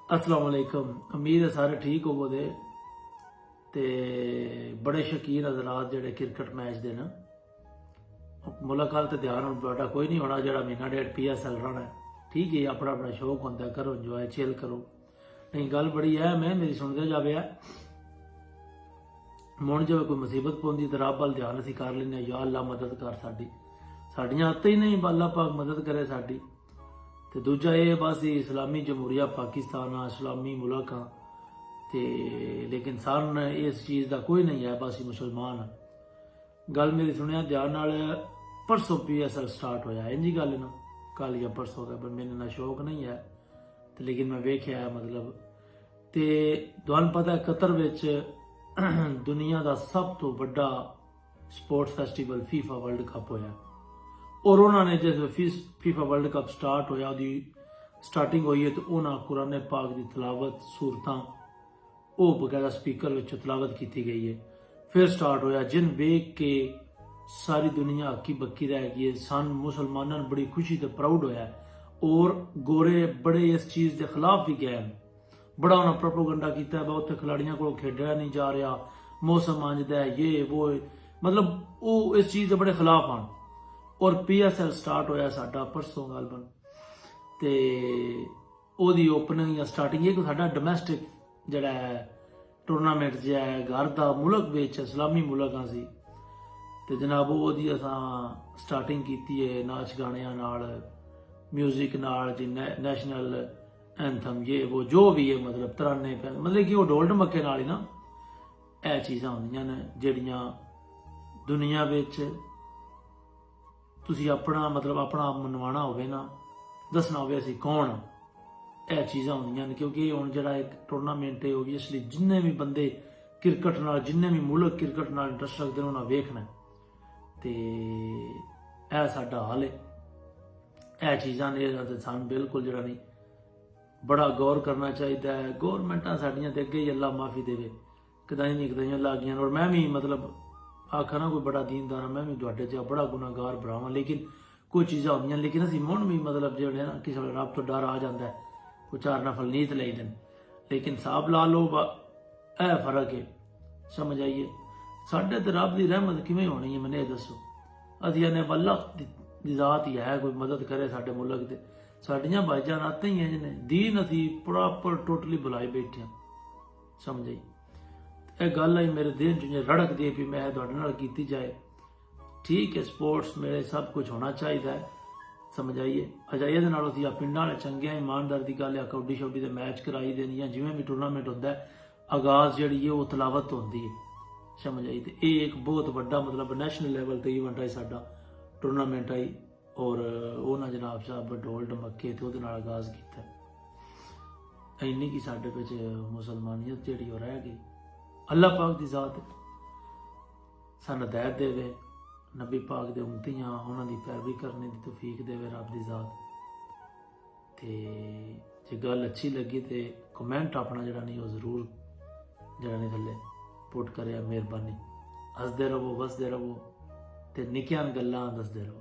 अस्सलाम वालेकुम। उम्मीद है सारे ठीक होवोगे ते बड़े शकीन हजरात जेडे क्रिकेट मैच दे ना मुल्क हाल तो ध्यान हुण तुहाडा कोई नहीं होना जेड़ा महीना डेढ़ PSL रहा है। ठीक है, अपना अपना शौक होंदा, करो इंजॉय, चिल करो। नहीं गल बड़ी अहम है, मेरी सुनते जावे है। मुण जो कोई मुसीबत पौंदी तो रब वाल ध्यान असीं कर लैंदे, या अल्लाह मदद कर साडी। साडियां आदतां ही नहीं, अल्लाह पाक मदद करे साडी। तो दूजा ये बस इस्लामी जमहूरिया पाकिस्तान आ, इस्लामी मुल्क हाँ, ते लेकिन सन इस चीज़ का कोई नहीं है, बस मुसलमान हाँ। गल मेरी सुनिया ध्यान नाल, परसों PSL स्टार्ट होया, इंजी गल ना कल या परसों का, पर मैंने ना शौक नहीं है तो लेकिन मैं वेख्या है मतलब। तो तुहानूं पता है कतर विच दुनिया का सब तो बड़ा sports festival FIFA world cup होया, और उन्होंने जिस FIFA वर्ल्ड कप स्टार्ट होया दी स्टार्टिंग हुई है तो उन्होंने कुरान पाक की तलावत सूरतां वो बकायदा स्पीकर विच तलावत की गई है। फिर स्टार्ट होया, जिन वेख के सारी दुनिया अक्की बक्की रह गई है। सन मुसलमानों ने बड़ी खुशी तो प्राउड होया, और गोरे बड़े इस चीज़ के खिलाफ भी गए हैं। बड़ा उन्होंने प्रोपोगंडा किया है, उत्थे खिलाड़ियों को खेड़ा नहीं जा रहा, मौसम आंजदा है, ये वो, मतलब वो इस चीज़ के बड़े खिलाफ आन। और PSL स्टार्ट होया साडा परसों गालबन, ते ओदी ओपनिंग या स्टार्टिंग एक साडा डोमैसटिक जिहड़ा है टूरनामेंट जो है घर का मुल्क विच इस्लामी मुल्क सी, ते जनाब ओदी असां स्टार्टिंग की है नाच गाणियां नाल, म्यूजिक नाल, जी नैशनल एंथम ये वो जो भी है, मतलब तराने मतलब कि वो ढोल ढमके नाल ही ना यह चीज़ां होंदियां ने जिहड़ियां दुनिया विच तुसी अपना मतलब अपना आप मनवाना होवे ना, दसना होवे असीं कौन हाँ, यह चीज़ां होंदियां ने। क्योंकि हुण जिहड़ा एक टूरनामेंट है ओबवियसली जिन्ने भी बंदे क्रिकेट नाल, जिन्ने भी मुल्क क्रिकेट नाल इंटरस्ट रखते हैं उन्हें वेखना, तो यह साडा हाल है। यह चीज़ां ने सानूं बिल्कुल जिहड़ा नहीं बड़ा गौर करना चाहिए है। गौरमेंटां साडियां ते अगे ही अल्लाह माफ़ी देवे, कदाई नहीं कदाइयां लग गईयां। और मैं भी मतलब आखा ना कोई बड़ा दीनदार हाँ, मैं भी तुहाडे च बड़ा गुनाहगार भरा, लेकिन कोई चीज़ां होंदियां, लेकिन असीं मुण भी मतलब जो है ना किसी वेले रब तो डर आ जाता है, कोई चार नफल नीत ले दिन, लेकिन साहब ला लो यह फर्क है। समझ आइए साढ़े तो रब की रहमत किवें होनी है, मैंने ये दसो। असीं आने अल्लाह दी जात ही है, कोई मदद करे साडे मुल्क दे। साडियां भाईजान आते ही हैं जिन्हें दीन असीं प्रॉपर टोटली बुलाई बैठे हैं। समझ आई यह गल आई मेरे दिल च रड़क दी भी मैं तुहाडे नाल कीती जाए। ठीक है, स्पोर्ट्स मेरे सब कुछ होना चाहिए है, समझ आइए। अच्छा ये पिंडां वाले चंगे हैं, ईमानदार की गल है, कबड्डी शबड्डी के मैच कराई देनी है, जिवें भी टूरनामेंट होता है आगाज जी है वो तलावत होती है। समझ आई, तो ये एक बहुत बड़ा मतलब नेशनल लेवल पर ईवेंट है साडा टूरनामेंट आई, और उन्होंने जनाब साहब ढोल ढमके तो वो आगाज किया। इन्नी की साडे विच मुसलमानियत जी रह गई। अल्लाह पाक की जात सन हिदायत देवे, नबी पाक दे उम्मतियां उन्होंने पैरवी करने की तौफीक देवे रब की जात। तो जे गल अच्छी लगी तो कमेंट अपना जरा नहीं वो जरूर जरा नहीं थले पुट करे, मेहरबानी। हसदे रहो, वसदे रहो, तो निक्कियां गल्लां दसदे रहो।